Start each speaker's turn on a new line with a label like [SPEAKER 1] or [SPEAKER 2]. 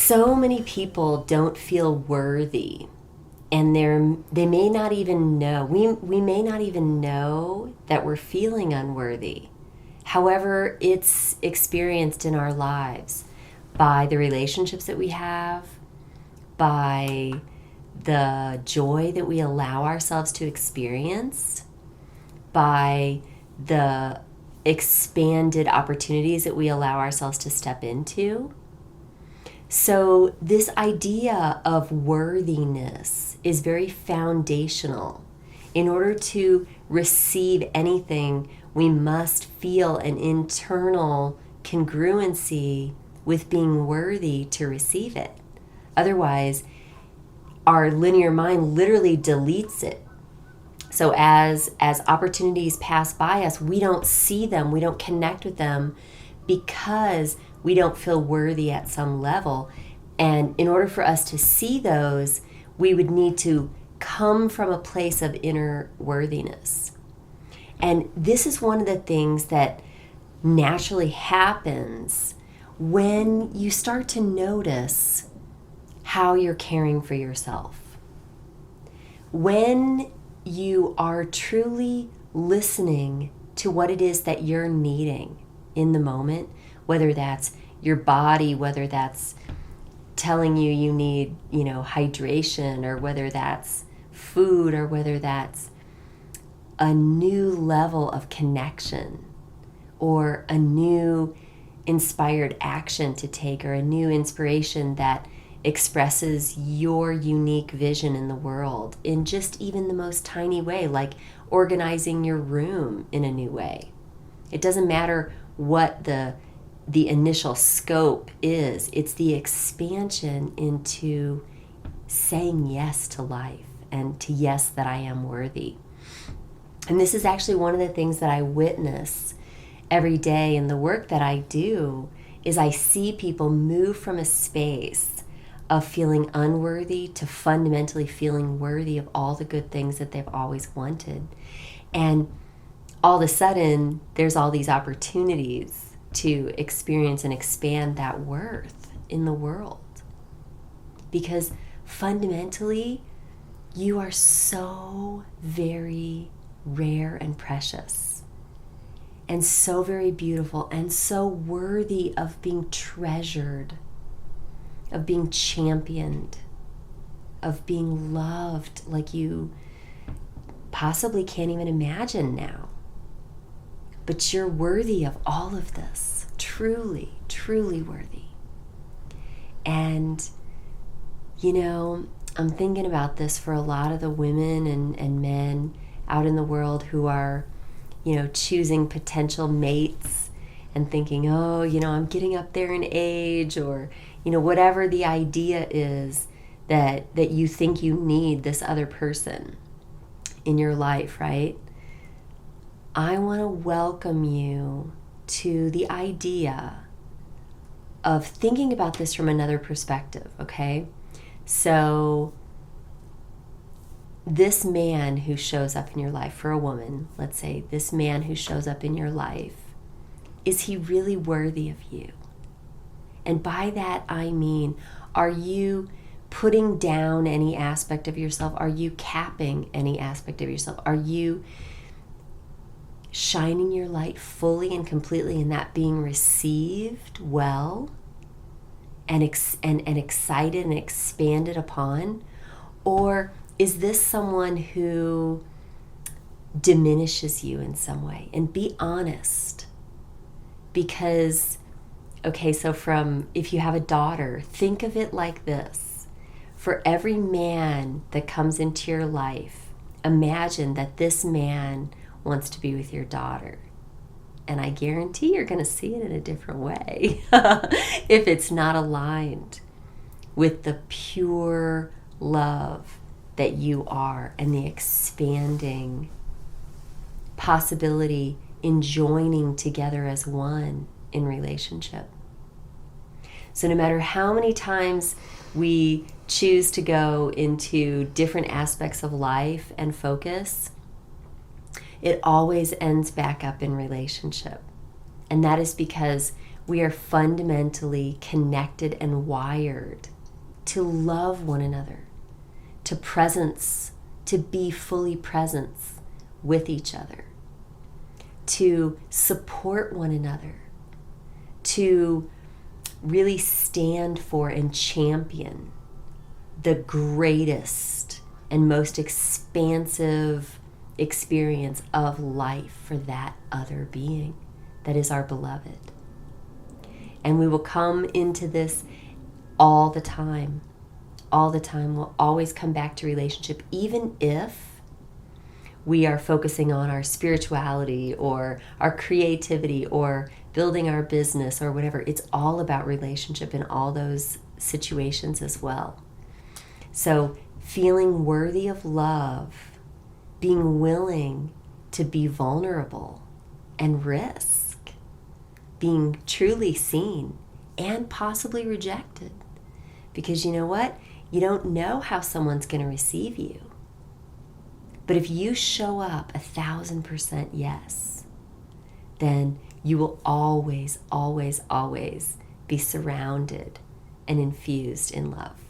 [SPEAKER 1] So many people don't feel worthy, and they may not even know. We may not even know that we're feeling unworthy. However, it's experienced in our lives by the relationships that we have, by the joy that we allow ourselves to experience, by the expanded opportunities that we allow ourselves to step into. So this idea of worthiness is very foundational. In order to receive anything, we must feel an internal congruency with being worthy to receive it. Otherwise, our linear mind literally deletes it. So as opportunities pass by us, we don't see them, we don't connect with them because we don't feel worthy at some level. And in order for us to see those, we would need to come from a place of inner worthiness. And this is one of the things that naturally happens when you start to notice how you're caring for yourself. When you are truly listening to what it is that you're needing in the moment, whether that's your body, whether that's telling you need, hydration, or whether that's food, or whether that's a new level of connection, or a new inspired action to take, or a new inspiration that expresses your unique vision in the world in just even the most tiny way, like organizing your room in a new way. It doesn't matter what the initial scope is. It's the expansion into saying yes to life and to yes that I am worthy. And this is actually one of the things that I witness every day in the work that I do, is I see people move from a space of feeling unworthy to fundamentally feeling worthy of all the good things that they've always wanted. And all of a sudden, there's all these opportunities to experience and expand that worth in the world. Because fundamentally, you are so very rare and precious, and so very beautiful, and so worthy of being treasured, of being championed, of being loved like you possibly can't even imagine now. But you're worthy of all of this, truly, truly worthy. And, I'm thinking about this for a lot of the women and men out in the world who are, choosing potential mates and thinking, I'm getting up there in age, or, whatever the idea is that you think you need this other person in your life, right? I want to welcome you to the idea of thinking about this from another perspective, okay? So this man who shows up in your life, for a woman, let's say, this man who shows up in your life, is he really worthy of you? And by that I mean, are you putting down any aspect of yourself? Are you capping any aspect of yourself? Are you shining your light fully and completely, and that being received well and excited and expanded upon? Or is this someone who diminishes you in some way? And be honest. Because, so if you have a daughter, think of it like this. For every man that comes into your life, imagine that this man wants to be with your daughter. And I guarantee you're going to see it in a different way if it's not aligned with the pure love that you are and the expanding possibility in joining together as one in relationship. So no matter how many times we choose to go into different aspects of life and focus, it always ends back up in relationship. And that is because We are fundamentally connected and wired to love one another, to presence, to be fully presence with each other, to support one another, to really stand for and champion the greatest and most expansive experience of life for that other being that is our beloved. And we will come into this all the time. All the time. We'll always come back to relationship, even if we are focusing on our spirituality or our creativity or building our business or whatever. It's all about relationship in all those situations as well. So feeling worthy of love, being willing to be vulnerable and risk, being truly seen and possibly rejected. Because you know what? You don't know how someone's going to receive you. But if you show up 1,000% yes, then you will always, always, always be surrounded and infused in love.